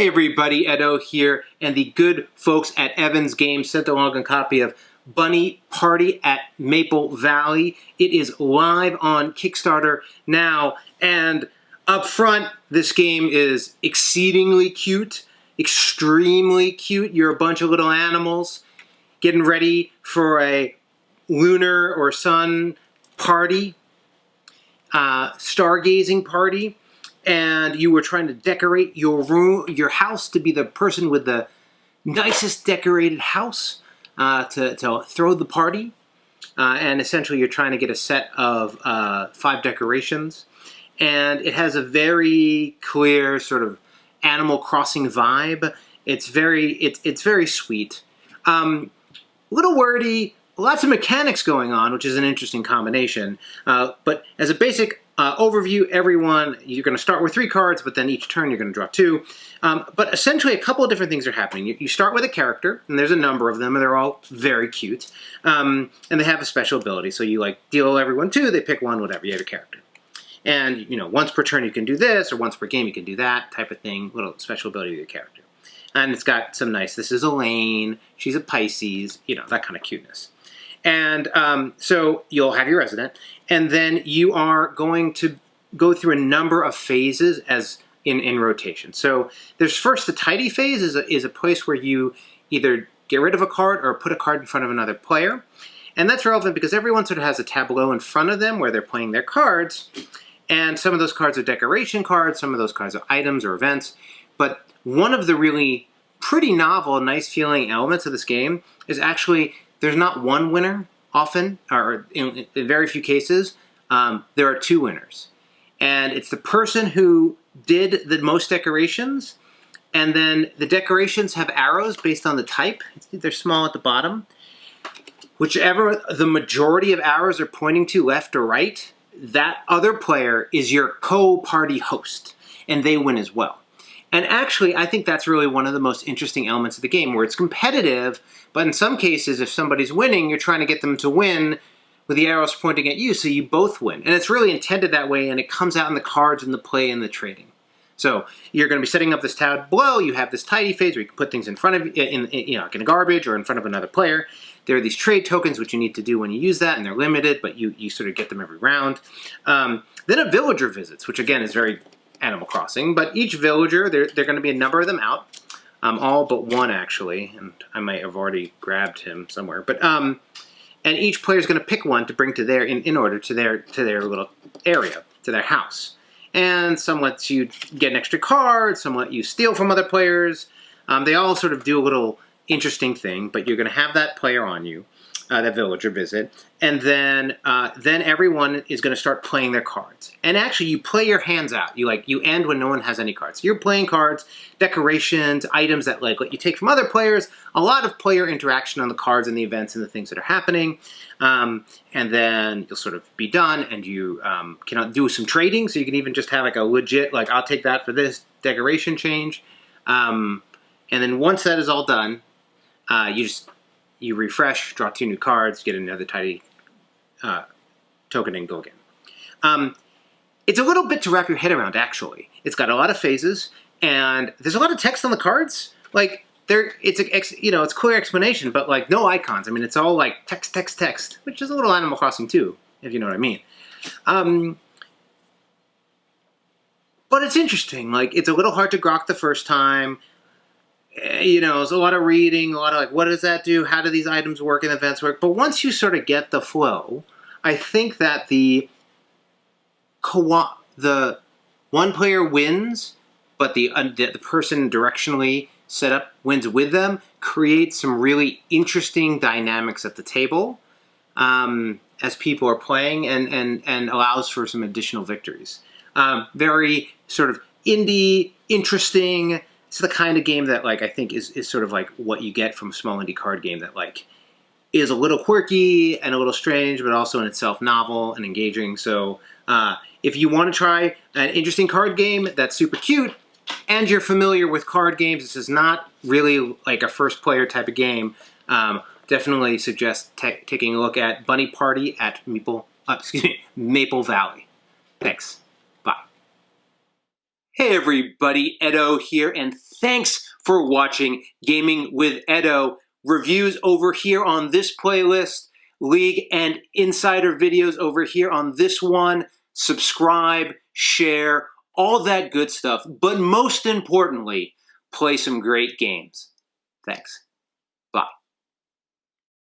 Hey everybody, Edo here, and the good folks at Evans Games sent along a copy of Bunny Party at Maple Valley. It is live on Kickstarter now, and up front, this game is exceedingly cute, extremely cute. You're a bunch of little animals getting ready for a lunar or sun party, stargazing party. And you were trying to decorate your room, your house, to be the person with the nicest decorated house to throw the party. And essentially, you're trying to get a set of 5 decorations. And it has a very clear sort of Animal Crossing vibe. It's very sweet. Little wordy. Lots of mechanics going on, which is an interesting combination. But as a basic overview, everyone, you're going to start with 3 cards, but then each turn you're going to draw 2. But essentially, a couple of different things are happening. You start with a character, and there's a number of them, and they're all very cute. And they have a special ability. So you deal everyone 2, they pick 1, whatever, you have a character. And, once per turn you can do this, or once per game you can do that type of thing, little special ability of your character. And it's got some nice, this is Elaine, she's a Pisces, that kind of cuteness. And so you'll have your resident, and then you are going to go through a number of phases as in rotation. So there's first the tidy phase is a place where you either get rid of a card or put a card in front of another player. And that's relevant because everyone sort of has a tableau in front of them where they're playing their cards. And some of those cards are decoration cards, some of those cards are items or events. But one of the really pretty novel, nice feeling elements of this game is actually there's not one winner often, or in very few cases, there are 2 winners. And it's the person who did the most decorations, and then the decorations have arrows based on the type. They're small at the bottom. Whichever the majority of arrows are pointing to, left or right, that other player is your co-party host, and they win as well. And actually, I think that's really one of the most interesting elements of the game, where it's competitive, but in some cases, if somebody's winning, you're trying to get them to win with the arrows pointing at you, so you both win. And it's really intended that way, and it comes out in the cards and the play and the trading. So you're going to be setting up this tableau. You have this tidy phase where you can put things in front of you, like in a garbage or in front of another player. There are these trade tokens which you need to do when you use that, and they're limited, but you sort of get them every round. Then a villager visits, which again is very Animal Crossing, but each villager, there are going to be a number of them out, all but one actually, and I might have already grabbed him somewhere. But and each player is going to pick one to bring to their in order to their little area, to their house. And some lets you get an extra card, some let you steal from other players. They all sort of do a little interesting thing, but you're going to have that player on you, that villager visit, and then everyone is going to start playing their cards. And actually, you play your hands out. You end when no one has any cards. You're playing cards, decorations, items that let you take from other players. A lot of player interaction on the cards and the events and the things that are happening. And then you'll sort of be done, and you can do some trading. So you can even just have a legit I'll take that for this decoration change. And then once that is all done, you refresh, draw 2 new cards, get another tidy token, and go again. It's a little bit to wrap your head around, actually. It's got a lot of phases, and there's a lot of text on the cards. It's clear explanation, but no icons. I mean, it's all text, text, text, which is a little Animal Crossing too, if you know what I mean. But it's interesting. It's a little hard to grok the first time. There's a lot of reading, a lot of what does that do? How do these items work and events work? But once you sort of get the flow, I think that the one player wins, but the person directionally set up wins with them, creates some really interesting dynamics at the table as people are playing, and allows for some additional victories. Very sort of indie, interesting. It's the kind of game that I think is sort of what you get from a small indie card game that is a little quirky and a little strange, but also in itself novel and engaging. So if you want to try an interesting card game that's super cute, and you're familiar with card games, this is not really a first player type of game. Definitely suggest taking a look at Bunny Party at Maple Valley. Thanks. Bye. Hey. Hey everybody, Edo here, and thanks for watching Gaming with Edo. Reviews over here on this playlist, League and Insider videos over here on this one. Subscribe, share, all that good stuff. But most importantly, play some great games. Thanks.